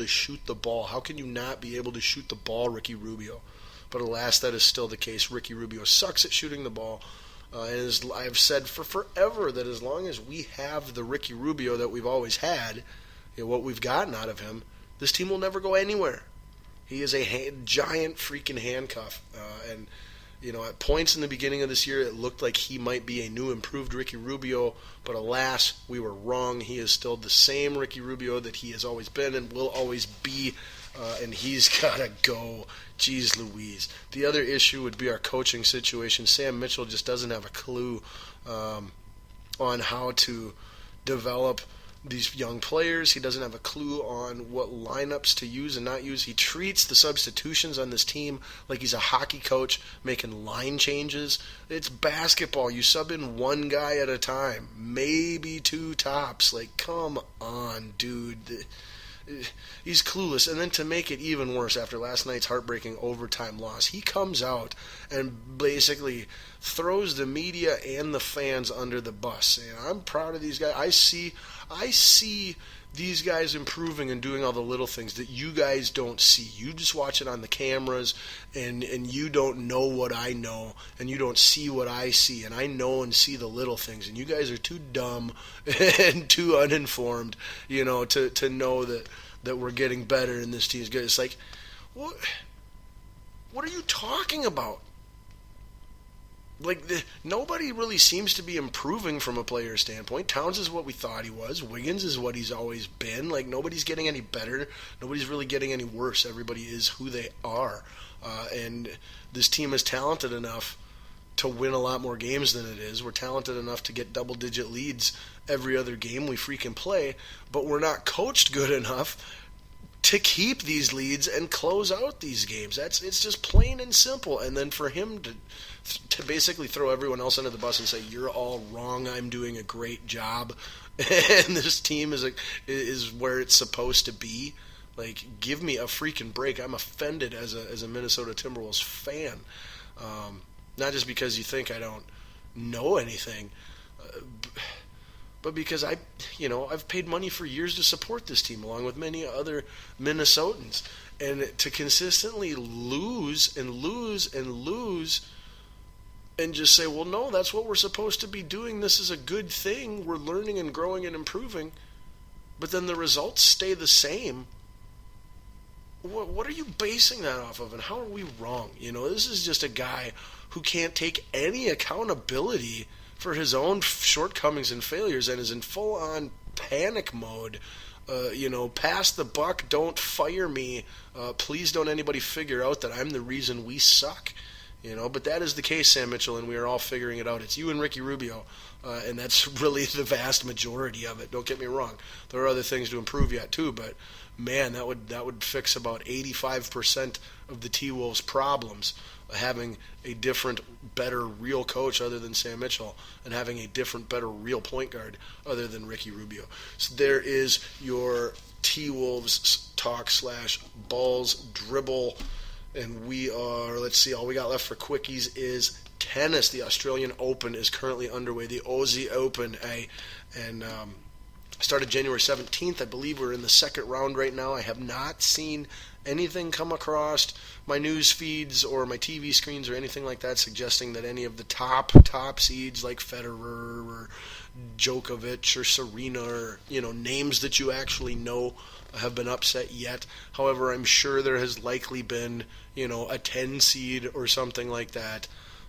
shoot the ball? How can you not be able to shoot the ball, Ricky Rubio? But alas, that is still the case. Ricky Rubio sucks at shooting the ball. And I've said for forever that as long as we have the Ricky Rubio that we've always had, what we've gotten out of him, this team will never go anywhere. He is a giant freaking handcuff. And at points in the beginning of this year, it looked like he might be a new, improved Ricky Rubio. But alas, we were wrong. He is still the same Ricky Rubio that he has always been and will always be. And he's got to go. Jeez Louise. The other issue would be our coaching situation. Sam Mitchell just doesn't have a clue on how to develop these young players. He doesn't have a clue on what lineups to use and not use. He treats the substitutions on this team like he's a hockey coach making line changes. It's basketball. You sub in one guy at a time, maybe two tops. Like, come on, dude. He's clueless. And then to make it even worse, after last night's heartbreaking overtime loss, he comes out and basically throws the media and the fans under the bus. And I'm proud of these guys. I see these guys improving and doing all the little things that you guys don't see. You just watch it on the cameras, and you don't know what I know, and you don't see what I see. And I know and see the little things, and you guys are too dumb and too uninformed, to know that we're getting better and this team's good. It's like, what are you talking about? Like, nobody really seems to be improving from a player standpoint. Towns is what we thought he was. Wiggins is what he's always been. Like, nobody's getting any better. Nobody's really getting any worse. Everybody is who they are. And this team is talented enough to win a lot more games than it is. We're talented enough to get double-digit leads every other game we freaking play. But we're not coached good enough to keep these leads and close out these games. It's just plain and simple. And then for him to basically throw everyone else under the bus and say, you're all wrong, I'm doing a great job, and this team is where it's supposed to be. Like, give me a freaking break. I'm offended as a Minnesota Timberwolves fan. Not just because you think I don't know anything, but because I've paid money for years to support this team along with many other Minnesotans. And to consistently lose and lose and lose and just say, well, no, that's what we're supposed to be doing. This is a good thing. We're learning and growing and improving. But then the results stay the same. What are you basing that off of, and how are we wrong? This is just a guy who can't take any accountability for his own shortcomings and failures and is in full-on panic mode. Pass the buck, don't fire me. Please don't anybody figure out that I'm the reason we suck. But that is the case, Sam Mitchell, and we are all figuring it out. It's you and Ricky Rubio, and that's really the vast majority of it. Don't get me wrong. There are other things to improve yet, too, but, man, that would fix about 85% of the T-Wolves' problems, having a different, better, real coach other than Sam Mitchell and having a different, better, real point guard other than Ricky Rubio. So there is your T-Wolves talk / balls dribble. And we are, let's see, all we got left for quickies is tennis. The Australian Open is currently underway. The Aussie Open, started January 17th. I believe we're in the second round right now. I have not seen anything come across my news feeds or my TV screens or anything like that suggesting that any of the top seeds like Federer or Djokovic or Serena or, names that you actually know have been upset yet. However, I'm sure there has likely been, a 10 seed or something like that,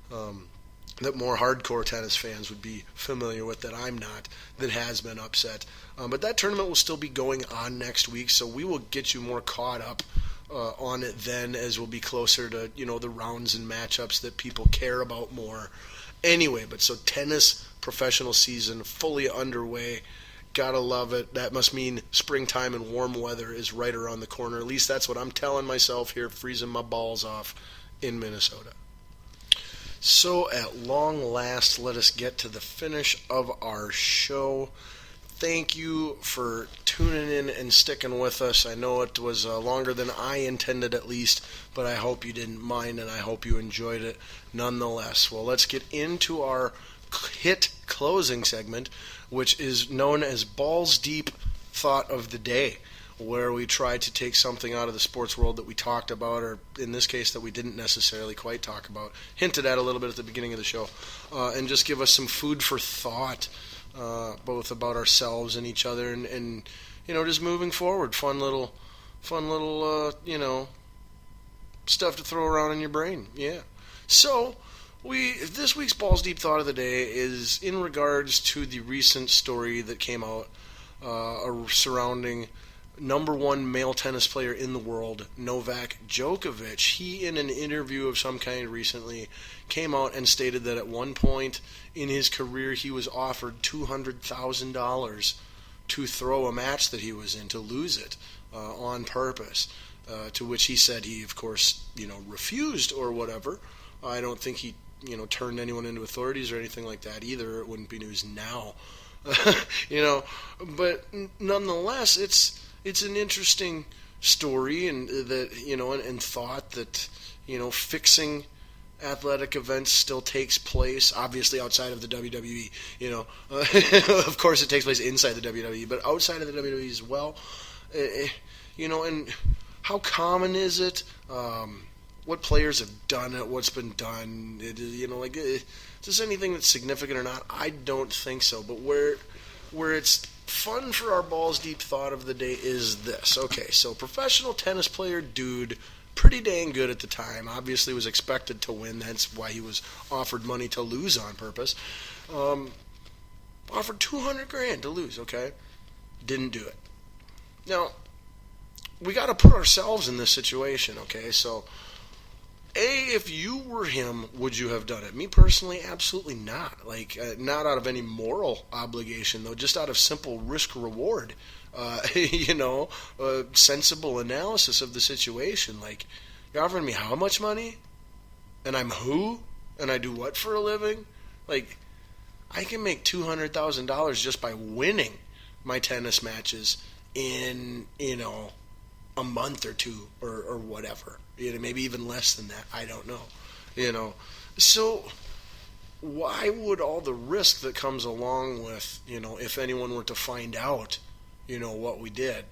that more hardcore tennis fans would be familiar with that I'm not, that has been upset. But that tournament will still be going on next week, so we will get you more caught up on it then as we'll be closer to, the rounds and matchups that people care about more. Anyway, but so tennis professional season fully underway. Gotta love it. That must mean springtime and warm weather is right around the corner. At least that's what I'm telling myself here, freezing my balls off in Minnesota. So at long last, let us get to the finish of our show. Thank you for tuning in and sticking with us. I know it was longer than I intended at least, but I hope you didn't mind and I hope you enjoyed it nonetheless. Well, let's get into our hit closing segment, which is known as Balls Deep Thought of the Day, where we tried to take something out of the sports world that we talked about, or in this case that we didn't necessarily quite talk about, hinted at a little bit at the beginning of the show, and just give us some food for thought, both about ourselves and each other, and just moving forward, fun little stuff to throw around in your brain. Yeah. So this week's Balls Deep Thought of the Day is in regards to the recent story that came out surrounding number one male tennis player in the world, Novak Djokovic. He, in an interview of some kind recently, came out and stated that at one point in his career he was offered $200,000 to throw a match that he was in, to lose it on purpose, to which he said he, of course, refused or whatever. I don't think he, turned anyone into authorities or anything like that either. It wouldn't be news now. But nonetheless, it's an interesting story, and that and thought that fixing athletic events still takes place, obviously outside of the WWE. Of course it takes place inside the WWE, but outside of the WWE as well. And how common is it? What players have done it? What's been done? Is this anything that's significant or not? I don't think so. But where it's fun for our Balls Deep Thought of the day is this. Okay, so professional tennis player dude, pretty dang good at the time. Obviously was expected to win. That's why he was offered money to lose on purpose. Offered $200,000 to lose. Okay, didn't do it. Now we got to put ourselves in this situation. Okay, so if you were him, would you have done it? Me personally, absolutely not. Not out of any moral obligation, though, just out of simple risk-reward. Sensible analysis of the situation. You're offering me how much money? And I'm who? And I do what for a living? I can make $200,000 just by winning my tennis matches in, a month or two or whatever. Maybe even less than that. I don't know. So why would all the risk that comes along with, if anyone were to find out, what we did,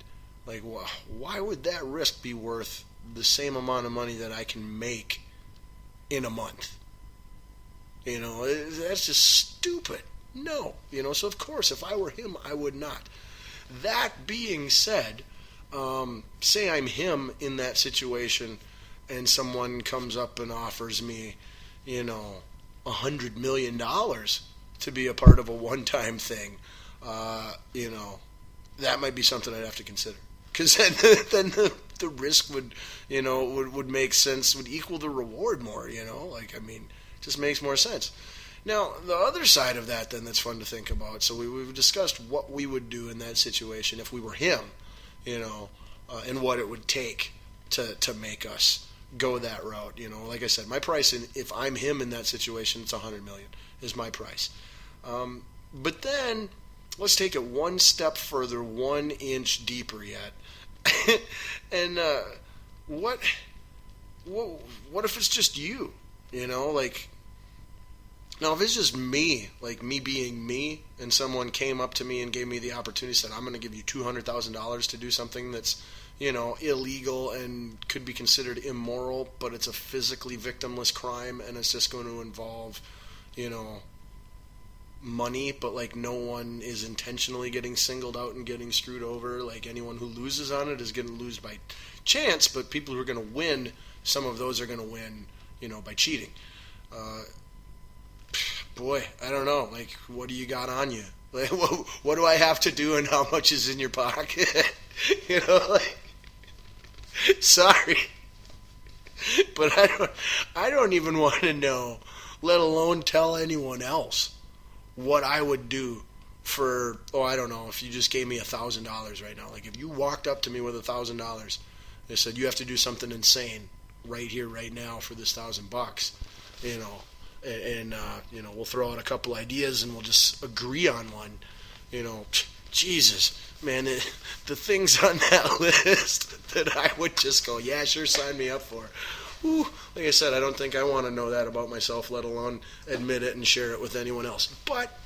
why would that risk be worth the same amount of money that I can make in a month? That's just stupid. No. So of course, if I were him, I would not. That being said, say I'm him in that situation, and someone comes up and offers me, $100 million to be a part of a one-time thing, that might be something I'd have to consider. Because then the risk would make sense, would equal the reward more, it just makes more sense. Now, the other side of that then that's fun to think about, so we've discussed what we would do in that situation if we were him, and what it would take to make us go that route. Like I said, my price, if I'm him in that situation, it's $100 million is my price. But then let's take it one step further, 1 inch deeper yet. And what if it's just you? Now if it's just me, me being me, and someone came up to me and gave me the opportunity, said, I'm going to give you $200,000 to do something that's illegal and could be considered immoral, but it's a physically victimless crime, and it's just going to involve, money, but no one is intentionally getting singled out and getting screwed over. Anyone who loses on it is going to lose by chance, but people who are going to win, some of those are going to win, by cheating. Boy, I don't know. What do you got on you? What do I have to do, and how much is in your pocket? Sorry, but I don't even want to know, let alone tell anyone else what I would do for, I don't know, if you just gave me $1,000 right now. If you walked up to me with $1,000, they said, you have to do something insane right here, right now for this $1,000, and we'll throw out a couple ideas and we'll just agree on one, Jesus, man, the things on that list that I would just go, yeah, sure, sign me up for. Ooh, like I said, I don't think I want to know that about myself, let alone admit it and share it with anyone else. But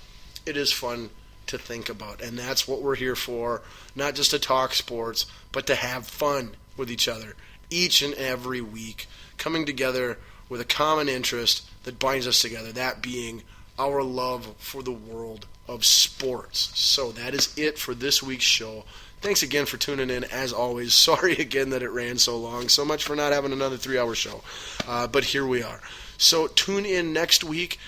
it is fun to think about. And that's what we're here for, not just to talk sports, but to have fun with each other each and every week, coming together with a common interest that binds us together, that being our love for the world of sports. So that is it for this week's show. Thanks again for tuning in, as always. Sorry again that it ran so long. So much for not having another 3-hour show. But here we are. So tune in next week.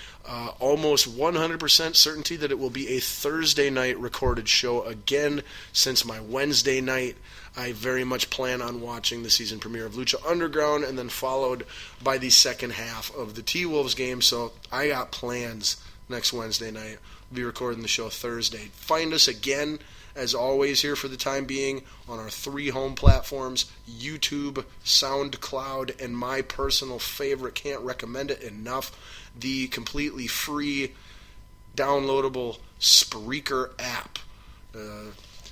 Almost 100% certainty that it will be a Thursday night recorded show again, since my Wednesday night I very much plan on watching the season premiere of Lucha Underground, and then followed by the second half of the T-Wolves game. So I got plans next Wednesday night. We'll be recording the show Thursday. Find us again, as always, here for the time being on our 3 home platforms: YouTube, SoundCloud, and my personal favorite, can't recommend it enough, the completely free downloadable Spreaker app.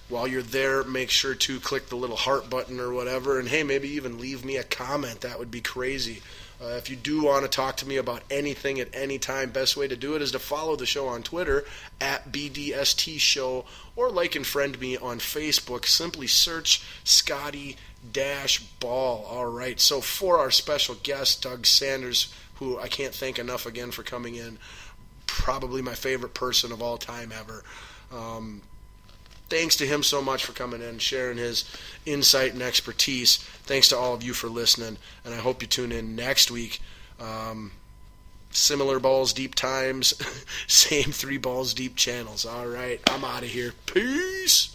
While you're there, make sure to click the little heart button or whatever, and hey, maybe even leave me a comment. That would be crazy. If you do want to talk to me about anything at any time, best way to do it is to follow the show on Twitter at BDST Show, or like and friend me on Facebook. Simply search Scotty-Ball. All right, so for our special guest, Doug Sanders, who I can't thank enough again for coming in, probably my favorite person of all time ever. Thanks to him so much for coming in, sharing his insight and expertise. Thanks to all of you for listening, and I hope you tune in next week. Similar Balls Deep times, same 3 Balls Deep channels. All right, I'm out of here. Peace!